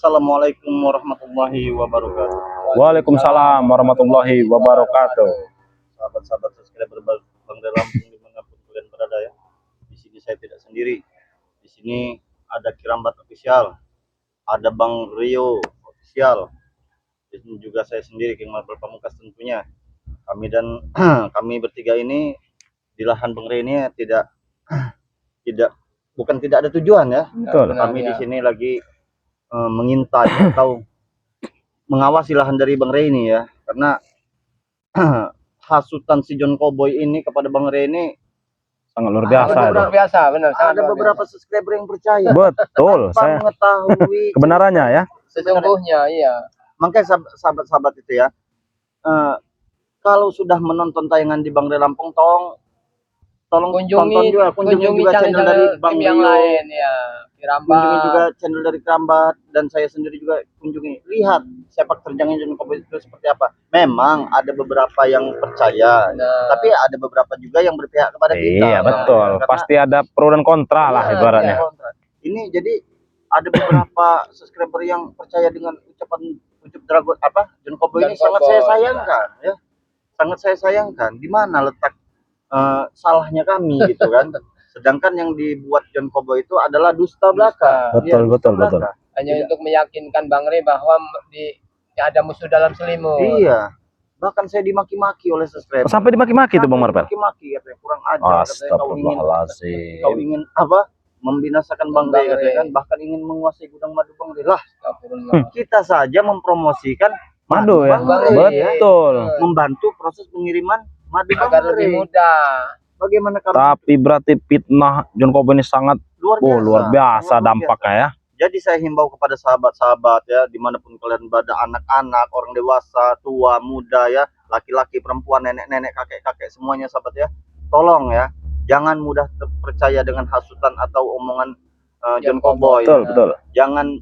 Assalamualaikum warahmatullahi wabarakatuh. Waalaikumsalam warahmatullahi wabarakatuh. Sahabat-sahabat subscriber Bang Ray Lampung dimanapun kalian berada ya. Di sini saya tidak sendiri. Di sini ada Kirambat Official, ada Bang Rio Official. Di sini juga saya sendiri, King Marvel Pamungkas tentunya. Kami bertiga ini di lahan Bang Ray ini bukan tidak ada tujuan ya. Betul. Kami di sini lagi mengintai atau mengawasi lahan dari Bang Ray ini ya, karena hasutan si John Cowboy ini kepada Bang Ray ini Sangat luar biasa. Luar biasa, benar. ada beberapa subscriber yang percaya. Betul, tanpa saya mengetahui kebenarannya ya. Sesungguhnya, iya. Makanya sahabat-sahabat itu ya, kalau sudah menonton tayangan di Bang Ray Lampung, tolong kunjungi juga channel dari Bang yang Rio, lain ya. Kirambat. kunjungi juga channel dari Kirambat, dan saya sendiri juga kunjungi. Lihat sepak terjangnya John Cowboy itu seperti apa. Memang ada beberapa yang percaya, tapi ada beberapa juga yang berpihak kepada kita. Iya betul. Karena Pasti ada pro dan kontra lah ibaratnya. ini jadi ada beberapa subscriber yang percaya dengan ucap Dragon John Cowboy ini. Sangat saya sayangkan ya. Sangat saya sayangkan. Di mana letak salahnya kami gitu kan. Sedangkan yang dibuat John Cowboy itu adalah dusta belaka. Betul, betul. Hanya untuk meyakinkan Bang Ray bahwa ada musuh dalam selimut. Iya. Bahkan saya dimaki-maki oleh subscriber. Sampai dimaki-maki tuh Bang Marvel. Dimaki-maki, katanya kurang ajar, katanya Astagfirullahaladzim. kau ingin membinasakan Bang Ray, katanya kan, bahkan ingin menguasai gudang madu Bang Ray. Lah, kita saja mempromosikan Madu ya. Bang Ray, Betul. membantu proses pengiriman madu Bang Agar lebih Ray. mudah. Bagaimana kami Tapi berarti fitnah John Cowboy ini sangat luar biasa dampaknya ya. Jadi saya himbau kepada sahabat-sahabat ya, dimanapun kalian berada, anak-anak, orang dewasa, tua, muda ya, laki-laki, perempuan, nenek-nenek, kakek-kakek, semuanya sahabat ya, tolong ya, jangan mudah percaya dengan hasutan atau omongan John Cowboy. Betul. Jangan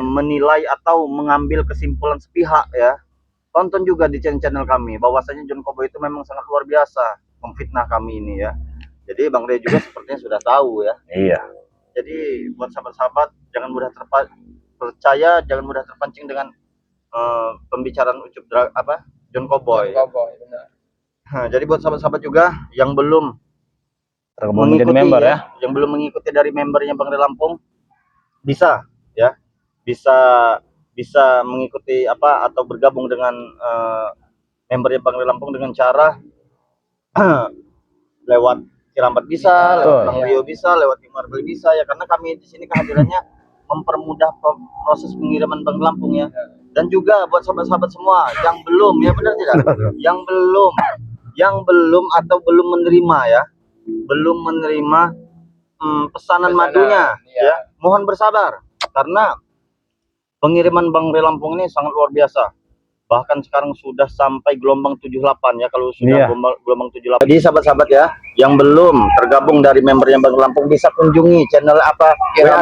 menilai atau mengambil kesimpulan sepihak ya. Tonton juga di channel kami, bahwasanya John Cowboy itu memang sangat luar biasa memfitnah kami ini ya. Jadi Bang Ray juga sepertinya sudah tahu ya. Iya. Jadi buat sahabat-sahabat, jangan mudah percaya, jangan mudah terpancing dengan pembicaraan John Cowboy. Benar. Nah, jadi buat sahabat-sahabat juga yang belum Menjadi member ya. yang belum mengikuti dari membernya Bang Ray Lampung, bisa ya, bisa mengikuti atau bergabung dengan membernya Bang Ray Lampung dengan cara lewat Kirambat bisa, lewat Bang Rio bisa, lewat King Marvel bisa ya, karena kami di sini kehadirannya mempermudah proses pengiriman Bang Ray Lampung ya. Dan juga buat sahabat-sahabat semua yang belum ya, benar tidak? yang belum atau belum menerima ya, belum menerima pesanan madunya ya, mohon bersabar karena pengiriman Bang Ray Lampung ini sangat luar biasa. Bahkan sekarang sudah sampai gelombang 78 ya, kalau sudah gelombang 78. Jadi sahabat-sahabat ya, yang belum tergabung dari membernya Bang Ray Lampung bisa kunjungi channel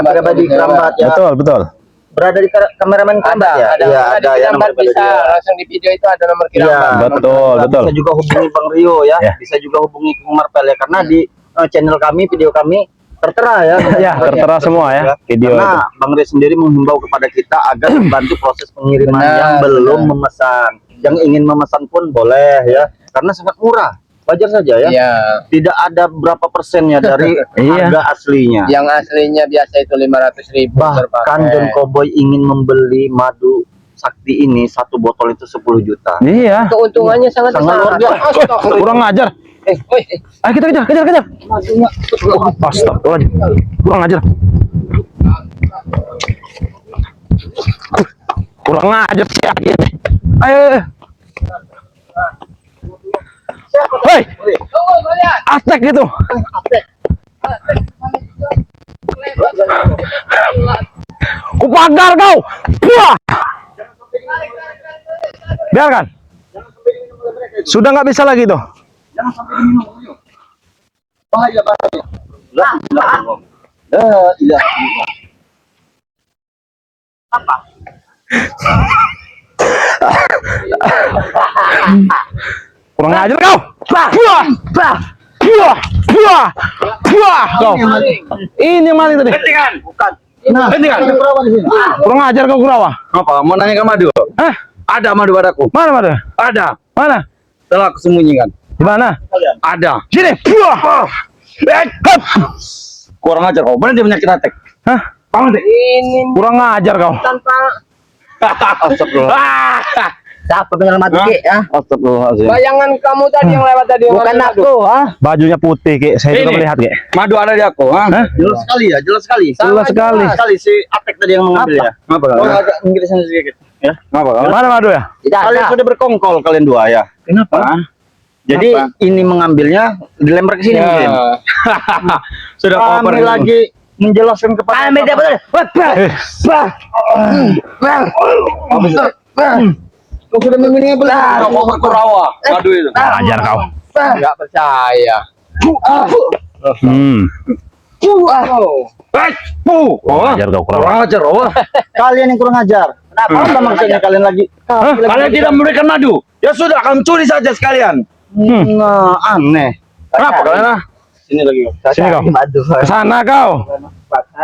pribadi Kirambat ya. Betul. Berada di kameramen Kirambat ya. Iya, ada ya, nomor bisa langsung di video itu ada nomor Kirambat. Iya, betul. Bisa juga hubungi Bang Rio ya. Bisa juga hubungi King Marvel ya, karena di channel kami, video kami tertera ya. Ya, tertera semua ya video karena itu. Bang Ray sendiri menghimbau kepada kita agar membantu proses pengiriman yang belum memesan. Yang ingin memesan pun boleh ya, karena sangat murah. Wajar saja ya. Tidak ada berapa persennya dari harga aslinya. Yang aslinya biasa itu 500.000. Bahkan John Cowboy ingin membeli madu sakti ini, satu botol itu 10 juta. Iya. Keuntungannya sangat luar biasa. Kurang ajar. Ayo kita kejar. Astagfirullahaladzim. Kurang ajar. Kurang ajar sih. Ayo. Hei. Aztek gitu. Kupagar kau. Wah. Biarkan. Sudah nggak bisa lagi tuh. Jangan sampai diminum. Bahaya. Tidak. Apa? Kurang ajar kau. Kau. Ini yang maling tadi. Bukan. Nah, Ini kan? ada perawan di sini. Kurang ajar kau Kurawa. Apa? Mau nanya ke Madu? Hah? Ada Madu padaku. Mana Madu? Ada. Mana? Telah aku sembunyikan. Di mana? Ada. Sini. Buah. Hup. Kurang ajar kau. Benar dia penyakit attack. Hah? Bangun deh. Ini Kurang ajar kau. tanpa Astagfirullah. Siapa dengan mati Hah? ya? Astagfirullahaladzim. bayangan kamu tadi yang lewat tadi. yang Bukan ada aku, ah. Bajunya putih Ki. Saya juga Ini. melihat Ki. Madu ada di aku. Ha? Hah? Jelas sekali ya, jelas sekali. Jelas sekali. Sekali si Atek tadi yang mengambil ya. Apa Oh, kau? agak minggir sana sedikit. Ya. Apa kau? Mana Madu ya? Tidak kalian sudah berkongkol kalian dua ya. Kenapa? Jadi Apa? ini mengambilnya dilempar ke sini mungkin. Ya. Sudah cover. Kami lagi menjelaskan kepada kami tidak betul. Kau sudah memilih benar. Mau berkurawa. Madu itu. Kurang ajar kau. Nggak percaya. Kurang ajar kau Kurawa. Kurang ajar. Oh. Kalian yang kurang ajar. Kenapa? Apa maksudnya kalian lagi? Kalian tidak memberikan madu. Ya sudah, kami curi saja sekalian. Nah, aneh. Kenapa kalian ah? Sini lagi. Sini kau. Ke sana kau.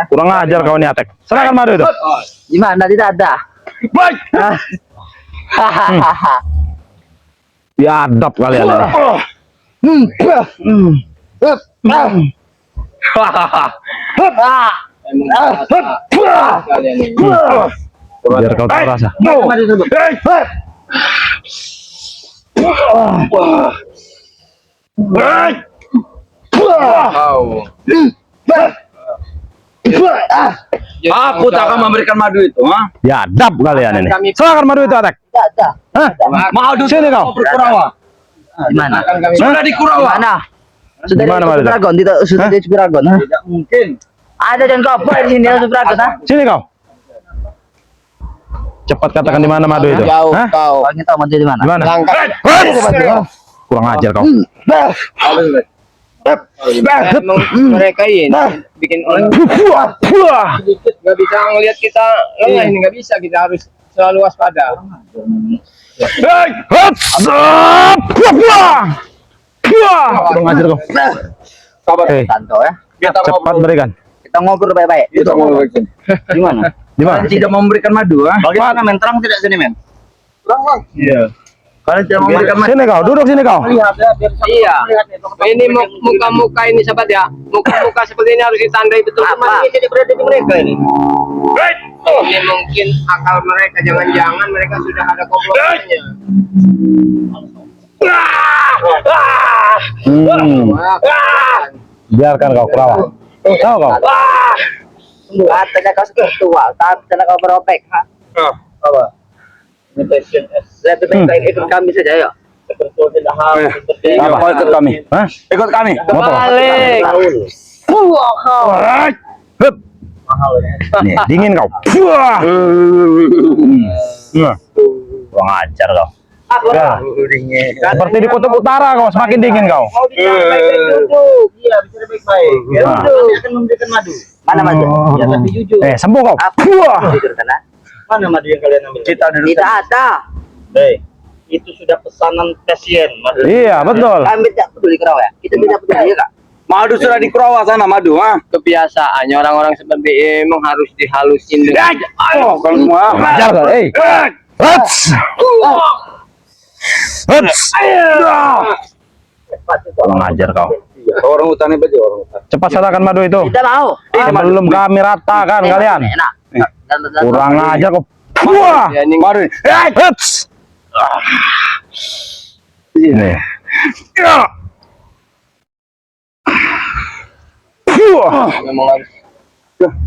Kurang ajar kau nih Atek. Serahkan Madu itu. Gimana? Tidak ada. Baik. Biadab kalian ini. Kalian ini. Biar kau tahu rasa. Wow. Aku tak akan memberikan madu itu. Ha? Biadab kalian ini. Kami- Serahkan Madu itu Atek. Tidak ada. Hah? Madu Sini kau. berkurawa. Di mana? Akan kami Sudah di Kurawa. Mana? Sudah Di mana, di Mas? Superagon, tidak sudah Hah? di Superagon. Tidak mungkin. Ada dan kau apa di sini ada Superagon, ha? Sini kau. Cepat katakan di mana Madu itu. jauh Hah? kau. Kau ingin tahu mati di mana? Di mana? Langkah. Kurang ajar kau. Emang mereka ini bikin orang sedikit nggak bisa ngelihat kita lengah ini, nggak bisa, kita harus selalu waspada. Kurang ajar kau. Sabar. Santo ya. Kita Cepat ngobrol. berikan. Kita ngobrol baik-baik. Kita ngobrol. Di mana? Di mana? Kalian tidak memberikan madu, ha? Bagaimana men? Terang tidak sini men? Iya. Kalian tidak memberikan madu. Sini kau, duduk sini kau. Lihat ya, biar Iya. Ini muka-muka ini sahabat ya, muka-muka seperti ini harus ditandai betul. Apa? Jadi berada di mereka ini. Ini mungkin akal mereka, jangan-jangan mereka sudah ada komplotannya. Biarkan kau Kurawa. Tahu kau? Katanya kau sudah tua, tapi katanya kau beropek, ha? Apa? Lebih baik ikut kami saja ya. Iya, kau ikut kami. Hah? Ikut kami. Balik. Hup. Nih, dingin kau. Kurang ajar kau. Ya. Seperti di kutub utara kau, semakin dingin kau. Iya, bicara baik-baik. Ya, Nah. kami akan memberikan madu. Mana madu? Ya, tapi jujur. Sembuh kau. Jujur sana. Mana madu yang kalian ambil? Kita duduk. Tidak ada. Itu sudah pesanan pasien. Madu. Iya, betul. Kami tidak peduli Kerawa ya. Kita tidak peduli ya, Kak. Madu sudah di Kurawa sana, madu, ha? Kebiasaannya orang-orang seperti ini emang harus dihalusin dengan Oh, kalau semua. Ajar kau. Huts. Huts. Kurang ajar kau. Orang hutan ini orang hutan. Cepat serahkan Madu itu. Kita mau. Sebelum kami ratakan kalian. Enak. Kurang ajar kau. Wah. ya, ini Madu ini. Huts. Nih. memang harus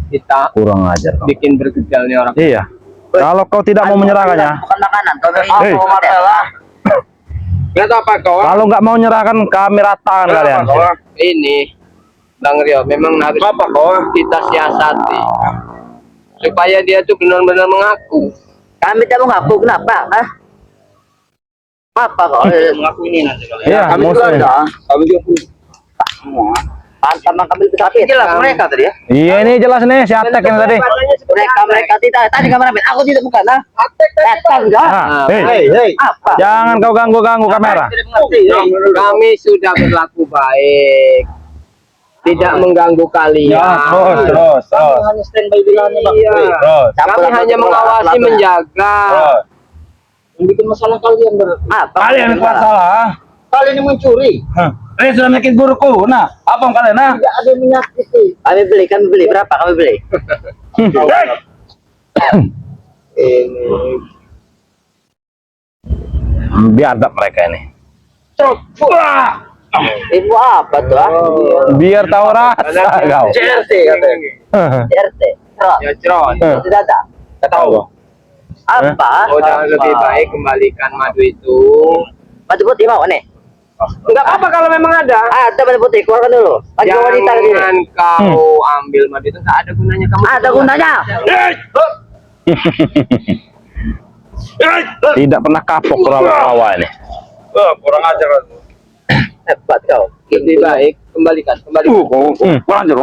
kita Kurang ajar kau. bikin bergejala nih orang. Iya. Kalau kau tidak mau menyerahkannya, Bukan makanan. Kau Hei. mau martabak. Nggak tahu apa kau? kalau nggak mau menyerahkan kami ratakan kalian. Ini Bang Rio memang harus Apa kau? kita siasati supaya dia tuh benar-benar mengaku. Kami tidak mengaku. Kenapa? Hah? Apa kau mengaku ini nanti kalian? Iya, Kami juga maksudnya. ada. Kami juga punya. Semua. Pantas mengambil sapi. Jelas mereka tadi ya. Iya, ini jelas nih si Atek ini tadi. Mereka tidak. Tadi kameramen. Aku tidak bukan. Nah. Datang enggak? Ah, Hei. Apa? jangan kau ganggu kamera. Tidak mengerti. Kami sudah berlaku baik. tidak mengganggu kalian. Terus. Kami hanya standby bilangnya Bang. Iya. Terus. Kami hanya mengawasi, menjaga. Yang bikin masalah kalian berarti. Kalian yang buat salah. Kalian yang mencuri. Ini sudah menyakit guruku. Nah, apa kalian? Nah, Tidak ada yang menyakiti. Kami beli berapa? Kami beli. Ini biadab mereka ini. Ibu apa tuh? Biar tahu rasa kau. CRT katanya. CRT. Cerot. Ya cerot. Tidak ada. Tidak tahu. Apa? Udah lebih baik kembalikan madu itu. Baju putih mau nih? Enggak apa-apa kalau memang ada. Ada baju putih, keluarkan dulu. Baju wanita di sini. Jangan kau ambil madu itu, tak ada gunanya kamu. Ada gunanya. Tidak pernah kapok rawa ini. Kurang ajar. Hebat kau. Lebih baik kembalikan. Kurang ajar.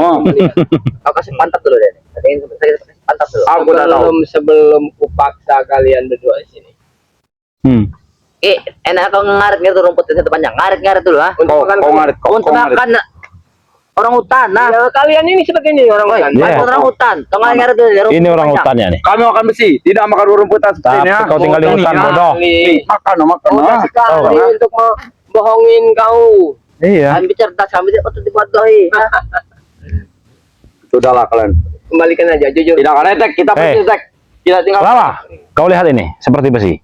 Kau kasih pantat dulu deh. Saya kasih pantat dulu. Aku sebelum kupaksa kalian berdua di sini. Enak kau ngarit tuh rumput itu panjang. Ngarit dulu ah. Untuk makan Untuk makan orang hutan nah. Ya, kalian ini seperti ini orang hutan. Iya. Orang hutan. Kau ngarit dulu. Rumput Ini orang panjang. hutannya nih. Kami makan besi, tidak makan rumputan seperti Tapi ini ya. kau tinggal di hutan bodoh. Makan. Mudah sekali untuk bohongin kau. Iya. Kami cerdas, kami tidak patut dibodohi. Sudahlah kalian. Kembalikan aja jujur. Tidak ada tek, kita pasti tek. Kita tinggal. Rawa, kau lihat ini seperti besi.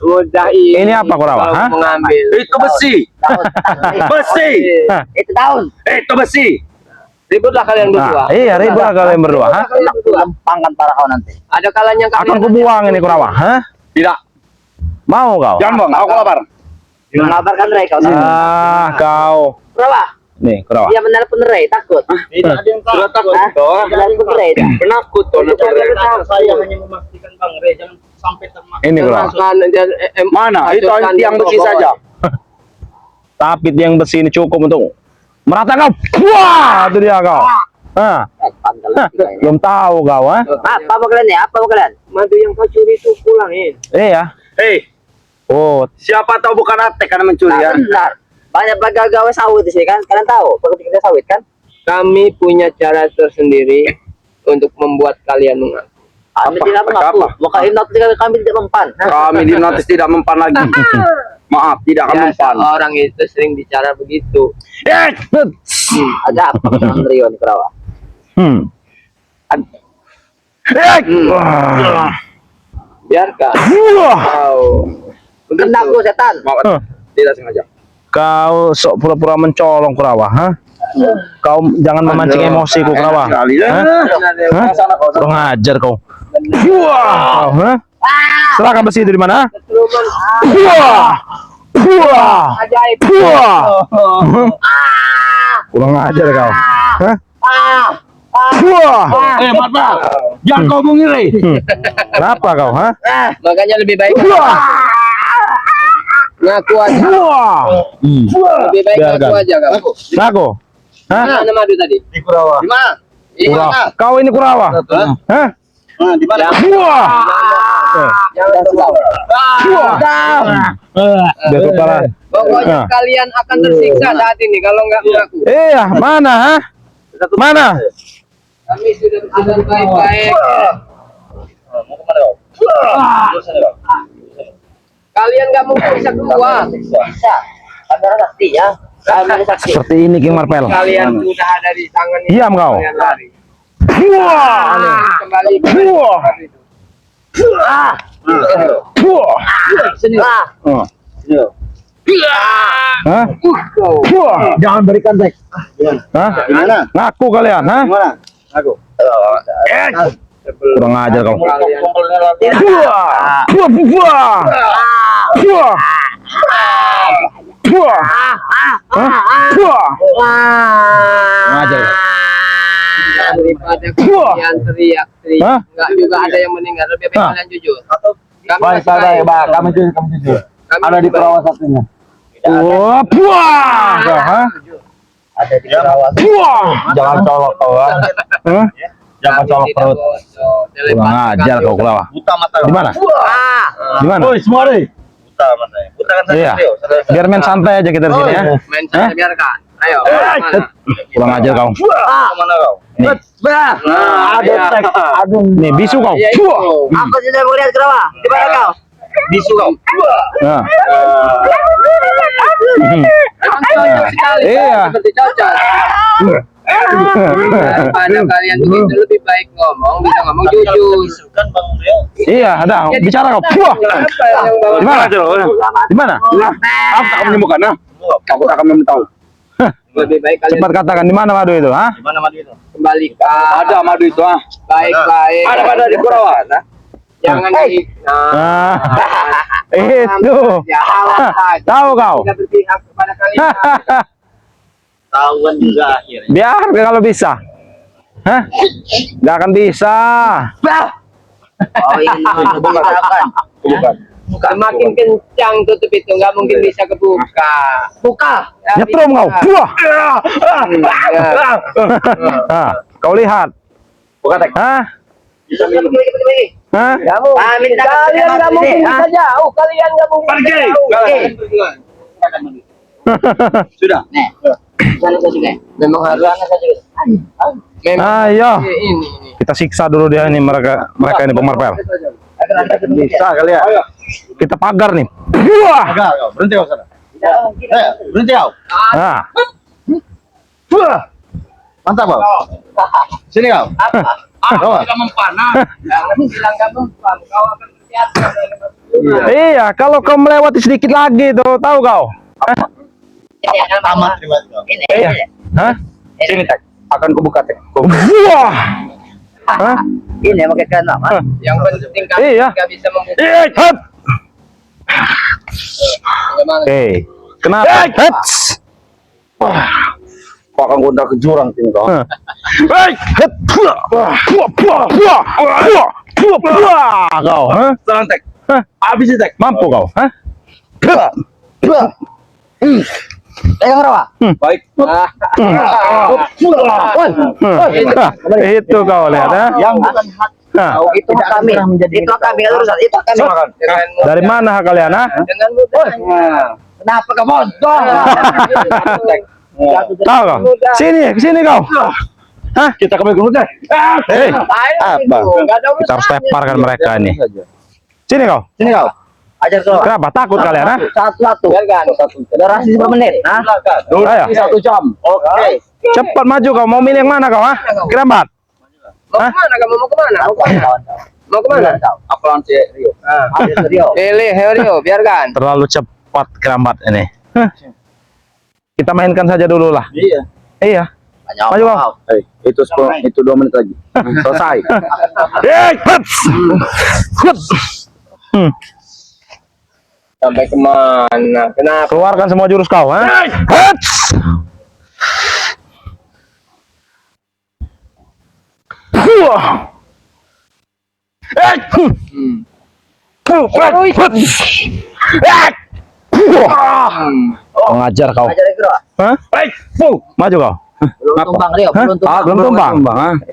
Mudah Ini apa kau Rawa? kalau Hah? mengambil. Itu besi. Besi. Itu tahun. Itu besi. Ributlah kalian berdua. Nah, iya ribut kalian berdua. Hah? lempangkan para kau nanti. Ada kalanya Akan kalian kubuang ini kau Rawa. Hah? Tidak. Mau kau? Jangan bang, aku lapar. Mengabarkan Ray kau. Kau. Berapa? Nih, kau Rawa. Dia menelpon Ray, takut. Tidak ada yang takut. Menelpon Ray. Penakut tuh. Saya hanya memastikan Bang Re jangan sampai termakan. Ini kau Rawa. Mana? Itu hanya tiang besi saja. Tapi tiang besi ini cukup untuk merata kau. Wah, itu dia kau. Hah? Belum tahu kau, ha? Apa mau kalian ya? Apa mau kalian? Madu yang kau curi itu pulangin. Iya. Oh, Siapa tahu bukan Atek karena mencuri ya. Benar. Banyak gawe sawit di sini kan? Kalian tahu? Pekerja sawit kan? Kami punya cara tersendiri untuk membuat kalian mengaku. Kami tidak mengaku. Maka hipnotis kami tidak mempan. Kami di notis tidak mempan lagi. Maaf, tidak akan Biasa mempan. orang itu sering bicara begitu. Ada apa dengan Rio nih Kerawa? Biarkan. Kau Kena aku setan. Maaf, tidak sengaja. Kau sok pura-pura mencolong Kurawa, ha? Kau jangan memancing emosiku Kurawa. Sekali ya. Hah? Kurang ajar kau. Wah, ha? Serahkan besi itu di mana? Wah. Wah. Ajaib. Wah. Kurang ajar kau. Hah? Wah. Mata. Jangan kau mengiri. Kenapa kau, ha? Makanya lebih baik ngaku aja. Wah. Lebih baik ngaku Biarkan. aja kau. Ngaku. Hah? Mana madu tadi? Di Kurawa. Di mana? Kurawa. Kau ini Kurawa. Hah? Di mana? Wah. Jangan tertawa. Betul parah. Pokoknya kalian akan tersiksa saat ini kalau nggak mengaku. Iya, mana, ha? Mana? Kami sudah bersikap baik-baik. Mau kemana kau? Kalian nggak mungkin bisa keluar. Bisa. Kami orang sakti ya. Kami orang sakti. Seperti ini King Marvel. Kalian sudah ada di tangan ini. Diam kau. Kalian lari. Wah. Kembali. Wah. Wah. Sini. Hah? Wah. Jangan berikan tek. Hah? Gimana? Ngaku kalian, ha? Gimana? Aku. Kurang ajar kau. Kalian Wah. Wah. Wah. Wah. Wah. Hah? Wah. Kurang ajar kau. daripada Wah. kalian teriak-teriak, Hah? nggak juga ada yang meninggal. Lebih baik Hah? kalian jujur. Kami Baik, masih baik. baik. Kami jujur. Kami Ada di masih baik. Kurawa satunya. Wah. Wah. Kau, ha? Ada di Kurawa. Wah. Jangan colok kau, ha? Hah? Jangan Kami colok tidak perut. bodoh. Kurang ajar kau Kurawa. Buta mata. Di mana? Di mana? Oi, semua deh. buta matanya. Buta kan Iya. Rio. Biar main santai aja kita di sini ya. Main santai biarkan. Ayo. Kurang ajar kau. Mana kau? Nih. Aduh. Nih bisu kau. Iya, itu. Aku sudah melihat kenapa? Di mana kau? Bisu kau. Nah. Emang cocok sekali. Iya. Seperti cocok. Daripada kalian begitu lebih baik ngomong, bisa ngomong jujur. Bisu kan Bang Rio. Iya, ada. Bicara kau. Wah. Apa yang bawa? Di mana? Di mana? Apa kamu menemukan? Aku tak akan memberitahu. Lebih baik kalian Cepat katakan di mana madu itu, ha? Di mana madu itu? kembalikan. Ada madu itu ah. Baik-baik. Ada di Kurawan. Jangan di. Ah. Itu. Tahu kau? Tidak berpihak kepada kalian. Tahuan juga akhirnya. Biar kalau bisa. Hah? Gak akan bisa. Oh, ingin membicarakan. Bukan. Semakin kencang tutup itu, nggak mungkin bisa kebuka. Buka. Ya, Nyetrum kau. bisa. Wah. Ya. Ah, kau lihat. Bukan tek. Hah? Hah? Kamu, minta kalian nggak kasih mungkin mati, bisa jauh. Kalian nggak mungkin bisa Pergi. jauh. Sudah. Nih. Sana saja juga. Memang harus. Memang Ayo. ini. Kita siksa dulu dia ini mereka ini pemarpel. Bisa kali ya. Kita pagar nih. Wah. Agak kau. Berhenti kau sana. Berhenti kau. Nah. Wah. Mantap kau. Sini kau. Aku tidak mempanah. Jangan bilang nggak mempan. Kau akan terbiasa. Iya, kalau kau melewati sedikit lagi tuh, tahu kau? Amat terima kasih kau. Iya. Hah? Sini tek. Akan kubuka tek. Wah. Hah? Ini pakai kena, Mas. Yang penting kamu Iya. nggak bisa membuka. Hut. Bagaimana? Oke. Kenapa? Huts. Kau akan gondak ke jurang tim kau. Hei, hut. Puah, puah, puah, puah, puah, puah, puah. Kau, hah? Jangan tek. Hah? Habis ini tek. Mampu kau, hah? Pegang rawa. Baik. Itu kau lihat, ha? Yang bukan hak Nah, Itu kami. Itu kami kalau urusan. Itu kami. Silakan. Dengan mudah. dari mana kalian, ha? Dengan mudah. Kenapa kamu bodoh? Tahu kau? Sini kau. Hah? Kita kembali ke hutan. Hei, Apa? kita harus teparkan mereka ini. Sini kau. Sini kau. Ajar kau. Kenapa? Takut kalian, ha? Satu-satu. Biarkan. Durasi 10 menit. Hah? Ayo, 1 jam. Oke. cepat maju kau. Mau milih yang mana kau, ha? Kerambat. Mau kemana kamu? Mau kemana? Mau kemana? Apalan si Rio. Ajar Rio. Pilih Rio, biarkan. Terlalu cepat kerambat ini. Hah? Kita mainkan saja dulu lah. Iya. Iya. Maju kau. Itu 2 menit lagi. Selesai. Hei, huts. Huts. Sampai kemana? Kenapa? Keluarkan semua jurus kau, ha? Huts. Wah. Mengajar kau. Ajar Rio. Hah? Maju kau. Belum tumbang Rio. Belum tumbang. Belum tumbang.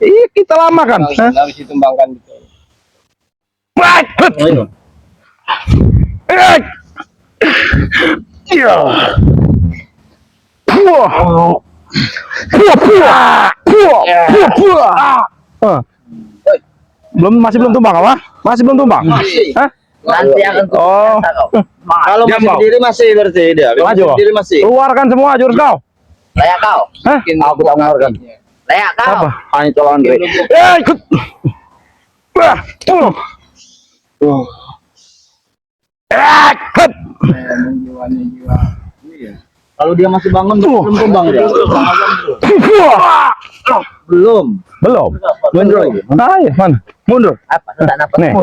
Ih, kita lama kan. Hah? Harus ditumbangkan betul. Iya. Masih belum tumbang apa? Masih belum tumbang? Hah? Nanti akan Oh. Kalau masih berdiri masih berarti dia. Kalau Maju masih kau. berdiri masih. Keluarkan semua jurus kau. Layak kau. Hah? Aku tak mengeluarkan. Layak kau. Apa? Hanya tolong Andre. Ikut. Wah. Ikut. Kalau dia masih bangun belum tumbang dia. Belum. Belum. Mundur. Ayo, mana? Mundur. Apa? Sudah apa? Nih.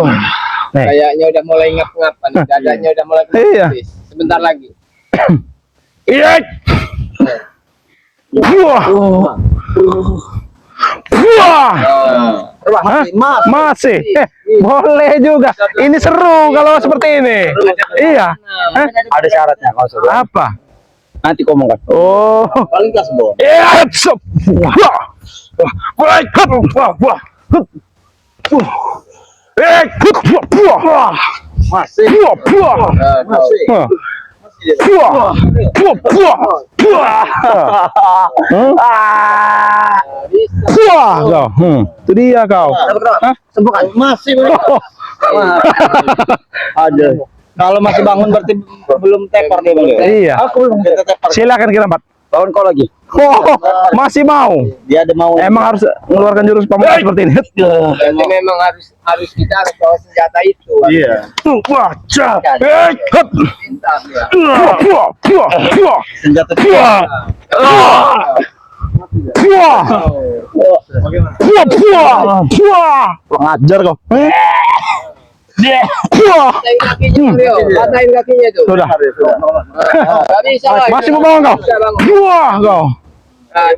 Nih. Kayaknya udah mulai ngap-ngap nih. Dadanya udah mulai Iya. Sebentar lagi. Iya. Wah. Wah. Hah? Masih. Boleh juga. Ini seru kalau seperti ini. Iya. Hah? Ada syaratnya kalau sudah. Apa? Nanti kau ngomong. Oh. Paling kelas bawah. Iya. Wah. Wah. Wah. Wah. Wah. Masih. Masih. Itu dia kau. Hah? Sembuhkan. Masih. Ada. Kalau masih bangun berarti belum tepar dia bang. Iya. Aku belum tepar. Silakan Kirambat. Lawan kau lagi. Oh, masih mau. Dia ada mau. Emang harus mengeluarkan jurus pamungkas seperti ini. Berarti memang harus kita harus bawa senjata itu. Iya. Baca. Pintar ya. Senjata. Pengajar kau. Patahin kakinya, Rio. Patahin kakinya tuh. Sudah. Gak bisa lah. Masih mau bangun kau? Bisa bangun. Wah kau.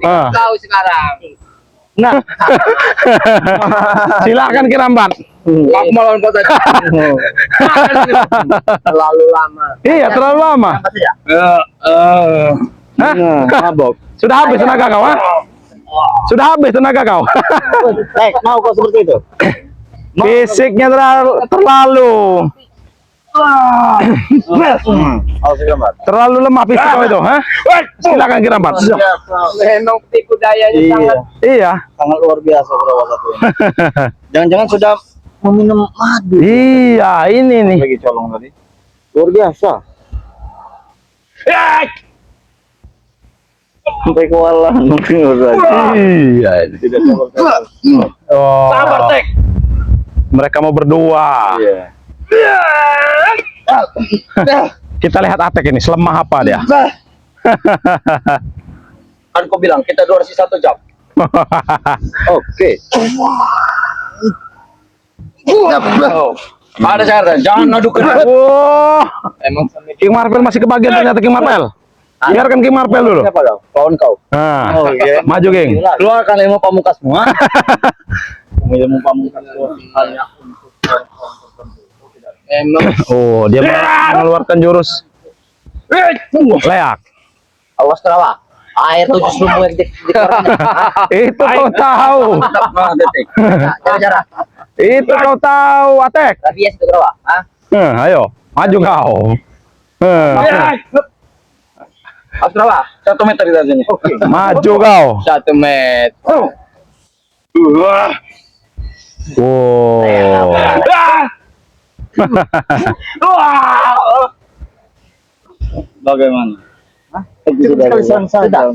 Nah, tahu sekarang. Silakan Kirambat. Aku melawan kau tadi. Terlalu lama. Iya, terlalu lama. Hah? Mabok. Sudah habis tenaga kau, ha? Sudah habis tenaga kau. Mau kau seperti itu? Fisiknya terlalu terlalu lemah fisik kau itu, ha? Silakan Kirambat. Memang tipu dayanya sangat. Iya. Sangat luar biasa bro satu ini. Jangan-jangan sudah meminum madu. Iya, ini nih. Lagi colong tadi. Luar biasa. Sampai kewalahan mungkin udah. Iya. Tidak sabar. Oh. Sabar Tek. Mereka mau berdua. Iya. Kita lihat Atek ini selemah apa dia. Kan kau bilang kita durasi 1 jam. Oke. Ada cara, jangan adu kena. Oh, Emang King Marvel masih kebagian ternyata King Marvel. Biarkan King Marvel dulu. Siapa kau? Kawan kau. Nah, Oh iya. maju King. Keluarkan ilmu pamungkasmu, ha? Ilmu pamungkas hanya untuk orang tertentu. emang Oh, dia mengeluarkan jurus leak. Awas kerawa. Air 7 sumbu yang di korannya. Itu kau tahu. Detik. Cara-cara. Itu kau tahu, Atek. Rabies itu kerawa. Hah? Ayo, maju kau. Awas kerawa. 1 meter di sini. Maju kau. 1 meter. Bagaimana? Sudah.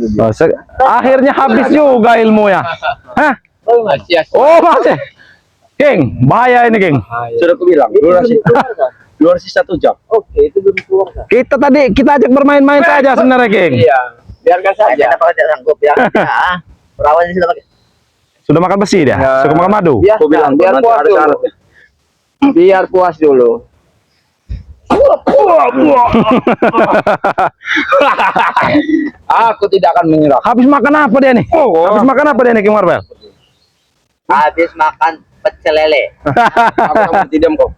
Oh, akhirnya habis juga ilmunya. Hah? Masih Oh, masih. King, bahaya ini, King. Sudah aku bilang, durasi 1 jam. Oke, itu belum keluar. Kita ajak bermain-main saja sebenarnya, King. Iya, biarkan saja. Aja apa tidak sanggup ya. Ya. Perawatnya sudah pakai. Sudah makan besi dia? Suka makan madu? Biar, Aku bilang, biar nanti puas ada dulu. syaratnya. Biar puas dulu. Aku tidak akan menyerah. Habis makan apa dia nih? Habis makan apa dia nih, King Marvel? Habis makan pecel lele. Aku sama diam kok.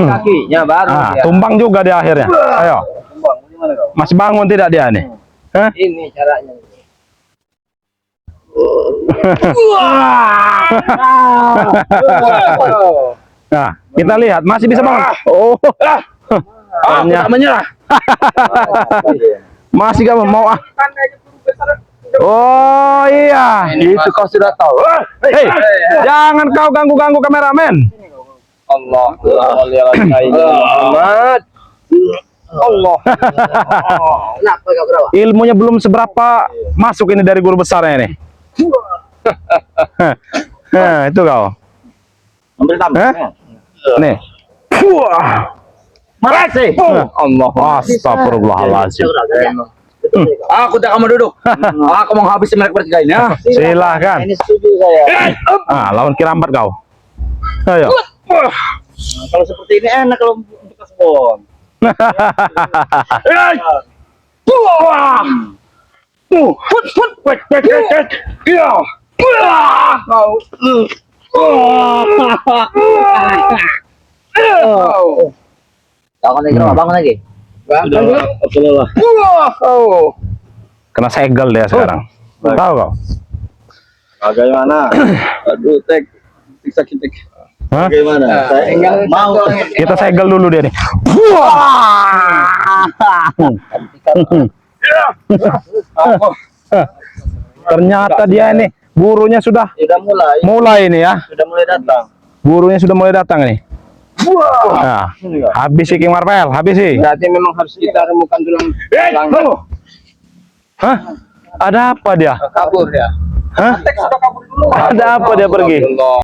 Kakinya baru dia. Tumbang juga dia akhirnya. Ayo. Masih bangun tidak dia nih? Hah? Ini caranya. Nah, kita lihat masih bisa bangun. Oh. Aku tak menyerah. Masih gak mau ah. Oh iya. Itu kau sudah tahu. Hei, jangan kau ganggu-ganggu kameramen. Allah. Muhammad. Allah. Kenapa kau kerawa? Ilmunya belum seberapa masuk ini dari guru besarnya ini. Nah, itu kau. Ambil tambah. Nih. Wah. Makasih. Allah. Astagfirullahaladzim. Aku tak mau duduk. Aku mau habisi mereka bertiga ini. Ya. Silahkan. Ini setuju saya. Lawan Kirambat kau. Ayo. Kalau seperti ini enak kalau untuk kebon. Kau kan lagi kerawa, bangun lagi. Sudah, lelah. Kena segel dia sekarang. Tahu kau? Bagaimana? Aduh, tek. Sakit tek. Hah? Bagaimana? Saya tinggal mau. Kita segel dulu dia nih. Ternyata dia ini burunya sudah Sudah mulai ini ya. sudah mulai datang. Burunya sudah mulai datang nih. Nah, habis sih King Marvel, habis sih. Berarti memang harus kita remukan tulang. Hah? Ada apa dia? Kabur ya. Hah? Ada apa dia pergi?